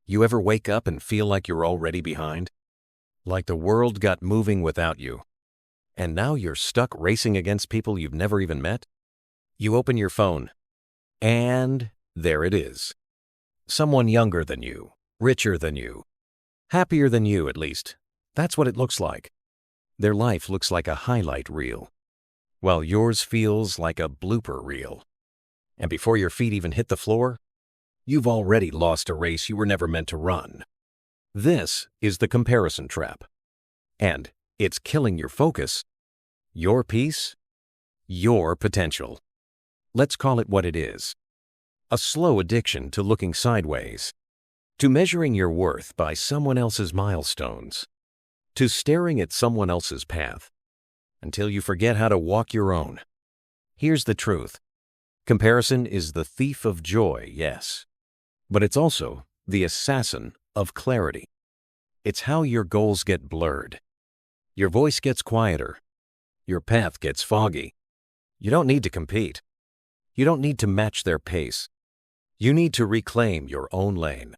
You ever wake up and feel like you're already behind? Like the world got moving without you, and now you're stuck racing against people you've never even met? You open your phone, and there it is. Someone younger than you, richer than you, happier than you at least. That's what it looks like. Their life looks like a highlight reel, while yours feels like a blooper reel. And before your feet even hit the floor, you've already lost a race you were never meant to run. This is the comparison trap. And it's killing your focus, your peace, your potential. Let's call it what it is. A slow addiction to looking sideways, to measuring your worth by someone else's milestones, to staring at someone else's path, until you forget how to walk your own. Here's the truth. Comparison is the thief of joy, yes, but it's also the assassin of clarity. It's how your goals get blurred. Your voice gets quieter. Your path gets foggy. You don't need to compete. You don't need to match their pace. You need to reclaim your own lane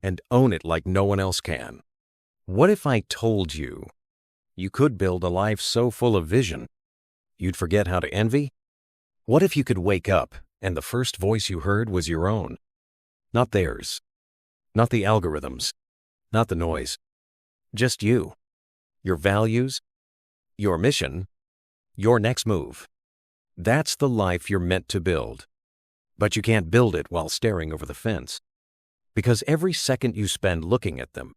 and own it like no one else can. What if I told you you could build a life so full of vision, you'd forget how to envy? What if you could wake up and the first voice you heard was your own? Not theirs. Not the algorithms. Not the noise. Just you. Your values. Your mission. Your next move. That's the life you're meant to build. But you can't build it while staring over the fence. Because every second you spend looking at them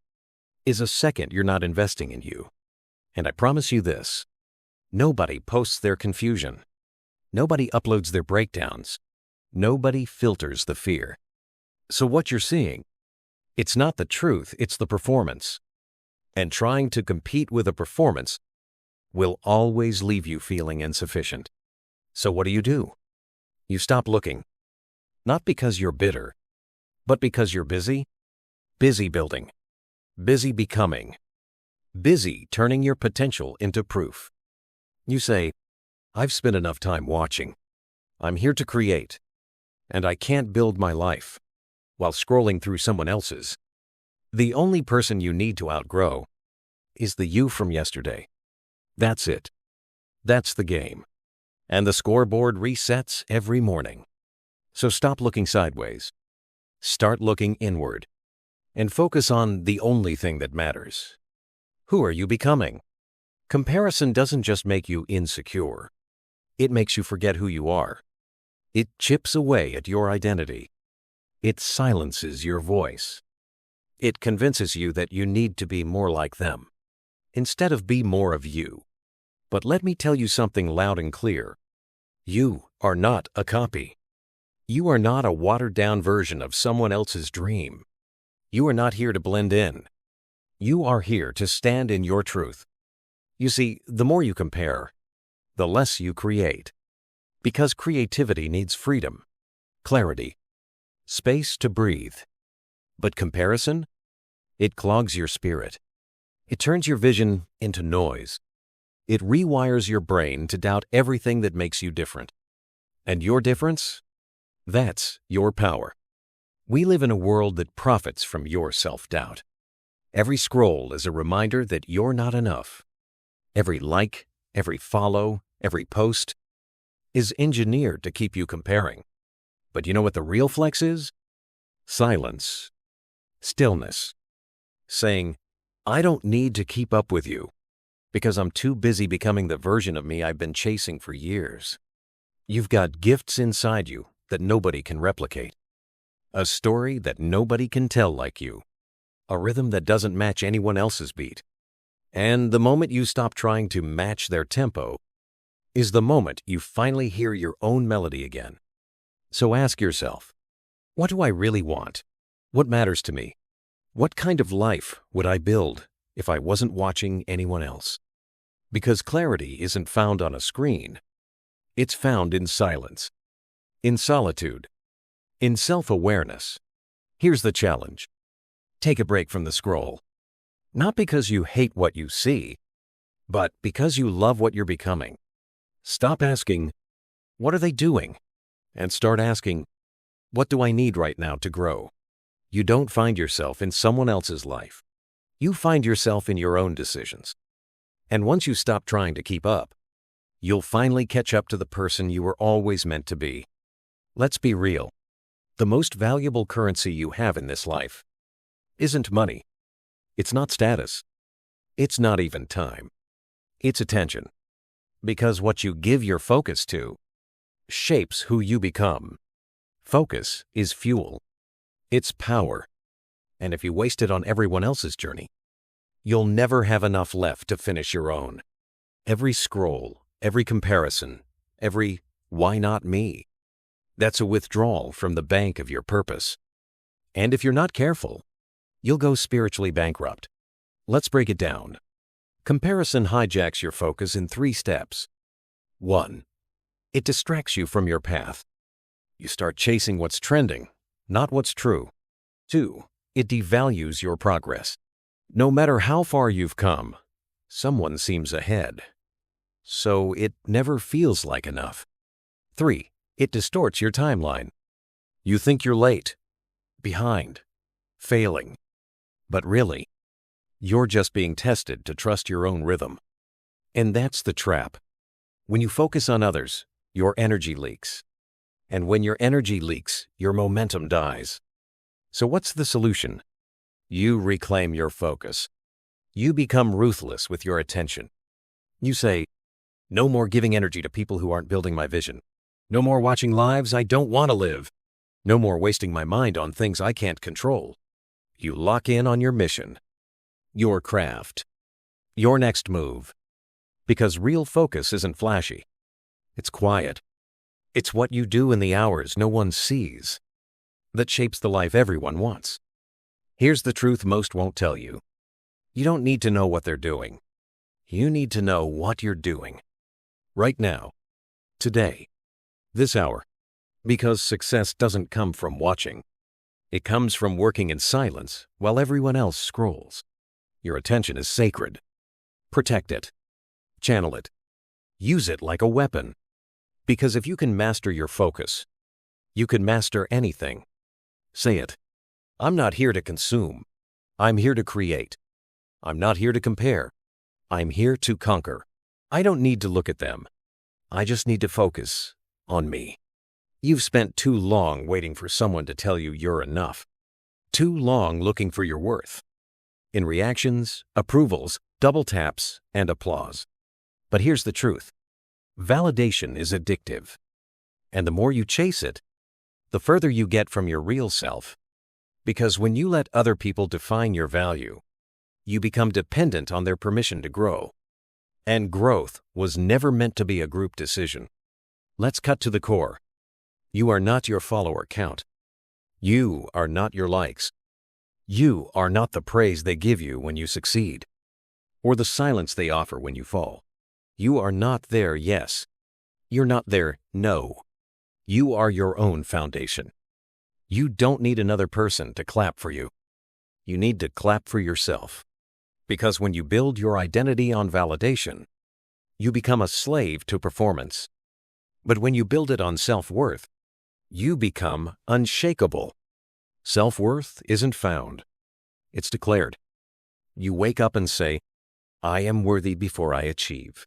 is a second you're not investing in you. And I promise you this, nobody posts their confusion. Nobody uploads their breakdowns. Nobody filters the fear. So what you're seeing, it's not the truth, it's the performance. And trying to compete with a performance will always leave you feeling insufficient. So what do? You stop looking. Not because you're bitter, but because you're busy. Busy building. Busy becoming. Busy turning your potential into proof. You say, I've spent enough time watching. I'm here to create. And I can't build my life while scrolling through someone else's. The only person you need to outgrow is the you from yesterday. That's it. That's the game. And the scoreboard resets every morning. So stop looking sideways. Start looking inward. And focus on the only thing that matters. Who are you becoming? Comparison doesn't just make you insecure. It makes you forget who you are. It chips away at your identity. It silences your voice. It convinces you that you need to be more like them, instead of be more of you. But let me tell you something loud and clear. You are not a copy. You are not a watered-down version of someone else's dream. You are not here to blend in. You are here to stand in your truth. You see, the more you compare, the less you create. Because creativity needs freedom, clarity, space to breathe. But comparison? It clogs your spirit. It turns your vision into noise. It rewires your brain to doubt everything that makes you different. And your difference? That's your power. We live in a world that profits from your self-doubt. Every scroll is a reminder that you're not enough. Every like, every follow, every post is engineered to keep you comparing. But you know what the real flex is? Silence. Stillness. Saying, I don't need to keep up with you because I'm too busy becoming the version of me I've been chasing for years. You've got gifts inside you that nobody can replicate. A story that nobody can tell like you. A rhythm that doesn't match anyone else's beat. And the moment you stop trying to match their tempo is the moment you finally hear your own melody again. So ask yourself, what do I really want? What matters to me? What kind of life would I build if I wasn't watching anyone else? Because clarity isn't found on a screen. It's found in silence, in solitude, in self-awareness. Here's the challenge. Take a break from the scroll. Not because you hate what you see, but because you love what you're becoming. Stop asking, what are they doing? And start asking, what do I need right now to grow? You don't find yourself in someone else's life. You find yourself in your own decisions. And once you stop trying to keep up, you'll finally catch up to the person you were always meant to be. Let's be real. The most valuable currency you have in this life isn't money. It's not status. It's not even time. It's attention. Because what you give your focus to shapes who you become. Focus is fuel. It's power. And if you waste it on everyone else's journey, you'll never have enough left to finish your own. Every scroll, every comparison, every "why not me?" that's a withdrawal from the bank of your purpose. And if you're not careful, you'll go spiritually bankrupt. Let's break it down. Comparison hijacks your focus in 3 steps. 1. It distracts you from your path. You start chasing what's trending, not what's true. 2. It devalues your progress. No matter how far you've come, someone seems ahead. So it never feels like enough. 3. It distorts your timeline. You think you're late, behind, failing. But really, you're just being tested to trust your own rhythm. And that's the trap. When you focus on others, your energy leaks. And when your energy leaks, your momentum dies. So what's the solution? You reclaim your focus. You become ruthless with your attention. You say, "No more giving energy to people who aren't building my vision. No more watching lives I don't want to live. No more wasting my mind on things I can't control." You lock in on your mission, your craft, your next move. Because real focus isn't flashy. It's quiet. It's what you do in the hours no one sees that shapes the life everyone wants. Here's the truth most won't tell you. You don't need to know what they're doing. You need to know what you're doing. Right now. Today. This hour. Because success doesn't come from watching. It comes from working in silence while everyone else scrolls. Your attention is sacred. Protect it. Channel it. Use it like a weapon. Because if you can master your focus, you can master anything. Say it. I'm not here to consume. I'm here to create. I'm not here to compare. I'm here to conquer. I don't need to look at them. I just need to focus on me. You've spent too long waiting for someone to tell you you're enough. Too long looking for your worth. In reactions, approvals, double taps, and applause. But here's the truth. Validation is addictive. And the more you chase it, the further you get from your real self. Because when you let other people define your value, you become dependent on their permission to grow. And growth was never meant to be a group decision. Let's cut to the core. You are not your follower count. You are not your likes. You are not the praise they give you when you succeed, or the silence they offer when you fall. You are not their yes. You're not their no. You are your own foundation. You don't need another person to clap for you. You need to clap for yourself. Because when you build your identity on validation, you become a slave to performance. But when you build it on self-worth, you become unshakable. Self-worth isn't found. It's declared. You wake up and say, "I am worthy before I achieve.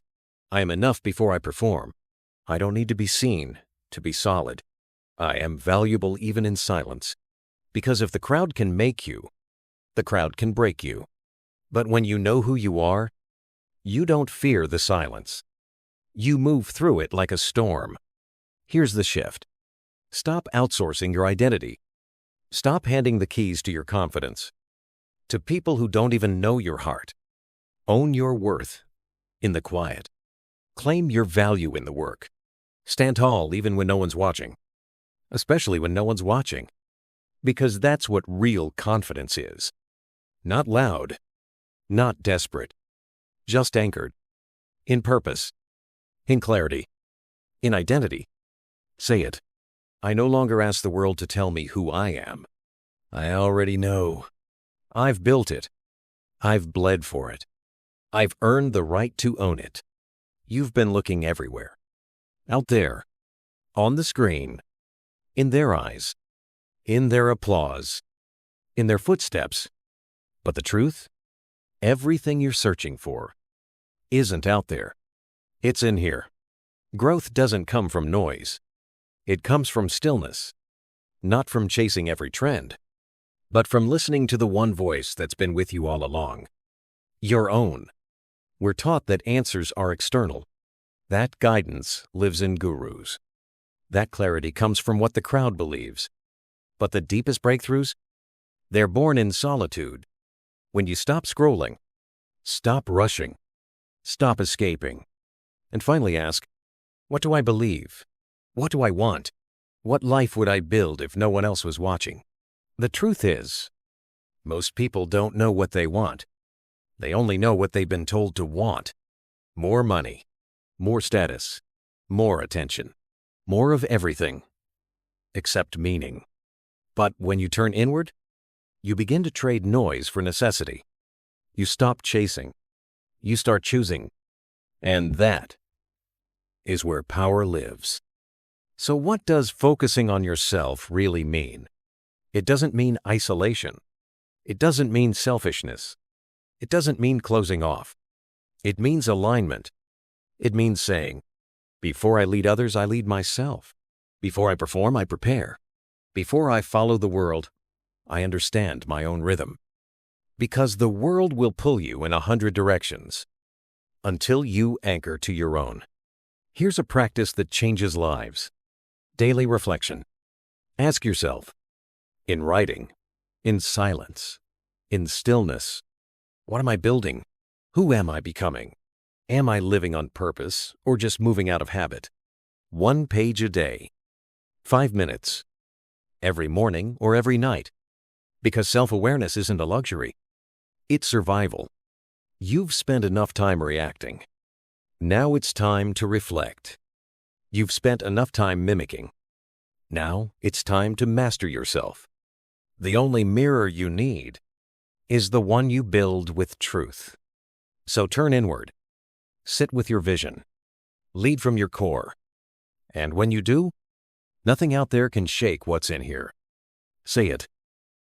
I am enough before I perform. I don't need to be seen to be solid. I am valuable even in silence." Because if the crowd can make you, the crowd can break you. But when you know who you are, you don't fear the silence. You move through it like a storm. Here's the shift. Stop outsourcing your identity. Stop handing the keys to your confidence to people who don't even know your heart. Own your worth in the quiet. Claim your value in the work. Stand tall even when no one's watching, especially when no one's watching, because that's what real confidence is. Not loud, not desperate, just anchored in purpose, in clarity, in identity. Say it. I no longer ask the world to tell me who I am. I already know. I've built it. I've bled for it. I've earned the right to own it. You've been looking everywhere. Out there, on the screen, in their eyes, in their applause, in their footsteps. But the truth? Everything you're searching for isn't out there. It's in here. Growth doesn't come from noise. It comes from stillness, not from chasing every trend, but from listening to the one voice that's been with you all along. Your own. We're taught that answers are external. That guidance lives in gurus. That clarity comes from what the crowd believes. But the deepest breakthroughs? They're born in solitude. When you stop scrolling, stop rushing, stop escaping, and finally ask, what do I believe? What do I want? What life would I build if no one else was watching? The truth is, most people don't know what they want. They only know what they've been told to want. More money, more status, more attention, more of everything, except meaning. But when you turn inward, you begin to trade noise for necessity. You stop chasing. You start choosing. And that is where power lives. So what does focusing on yourself really mean? It doesn't mean isolation. It doesn't mean selfishness. It doesn't mean closing off. It means alignment. It means saying, before I lead others, I lead myself. Before I perform, I prepare. Before I follow the world, I understand my own rhythm. Because the world will pull you in 100 directions until you anchor to your own. Here's a practice that changes lives. Daily reflection. Ask yourself, in writing, in silence, in stillness, what am I building? Who am I becoming? Am I living on purpose or just moving out of habit? 1 page a day. 5 minutes. Every morning or every night. Because self-awareness isn't a luxury. It's survival. You've spent enough time reacting. Now it's time to reflect. You've spent enough time mimicking. Now it's time to master yourself. The only mirror you need is the one you build with truth. So turn inward. Sit with your vision. Lead from your core. And when you do, nothing out there can shake what's in here. Say it.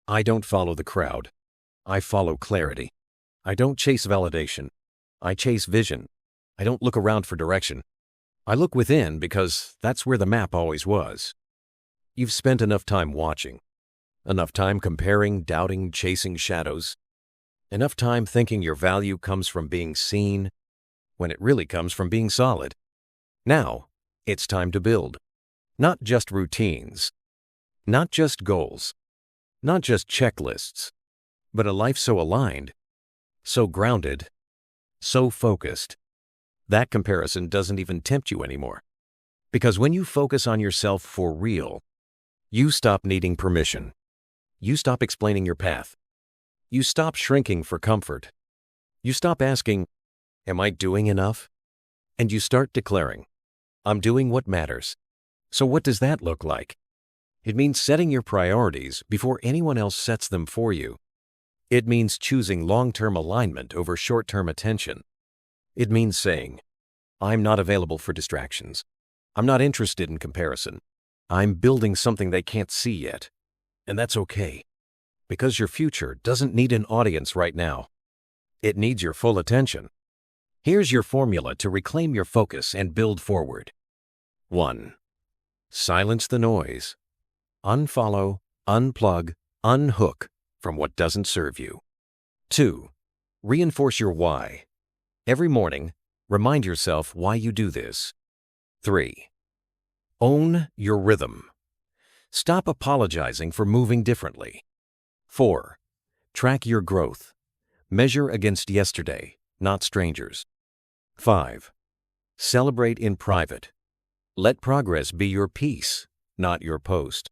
I don't follow the crowd. I follow clarity. I don't chase validation. I chase vision. I don't look around for direction. I look within because that's where the map always was. You've spent enough time watching. Enough time comparing, doubting, chasing shadows. Enough time thinking your value comes from being seen when it really comes from being solid. Now, it's time to build. Not just routines. Not just goals. Not just checklists. But a life so aligned, so grounded, so focused. That comparison doesn't even tempt you anymore. Because when you focus on yourself for real, you stop needing permission. You stop explaining your path. You stop shrinking for comfort. You stop asking, am I doing enough? And you start declaring, I'm doing what matters. So what does that look like? It means setting your priorities before anyone else sets them for you. It means choosing long-term alignment over short-term attention. It means saying, I'm not available for distractions. I'm not interested in comparison. I'm building something they can't see yet. And that's okay. Because your future doesn't need an audience right now. It needs your full attention. Here's your formula to reclaim your focus and build forward. 1. Silence the noise. Unfollow, unplug, unhook from what doesn't serve you. 2. Reinforce your why. Every morning, remind yourself why you do this. 3. Own your rhythm. Stop apologizing for moving differently. 4. Track your growth. Measure against yesterday, not strangers. 5. Celebrate in private. Let progress be your peace, not your post.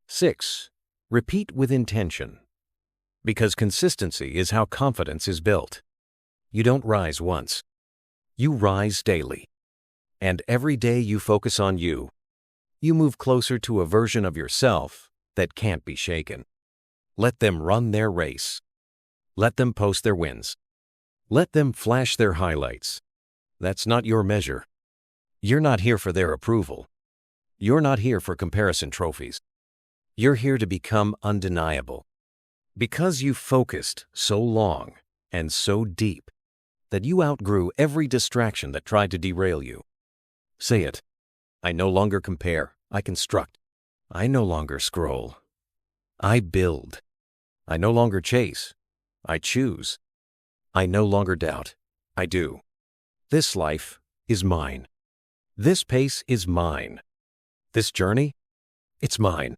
6. Repeat with intention. Because consistency is how confidence is built. You don't rise once. You rise daily. And every day you focus on you, you move closer to a version of yourself that can't be shaken. Let them run their race. Let them post their wins. Let them flash their highlights. That's not your measure. You're not here for their approval. You're not here for comparison trophies. You're here to become undeniable. Because you focused so long and so deep that you outgrew every distraction that tried to derail you. Say it. I no longer compare. I construct. I no longer scroll. I build. I no longer chase. I choose. I no longer doubt. I do. This life is mine. This pace is mine. This journey, it's mine.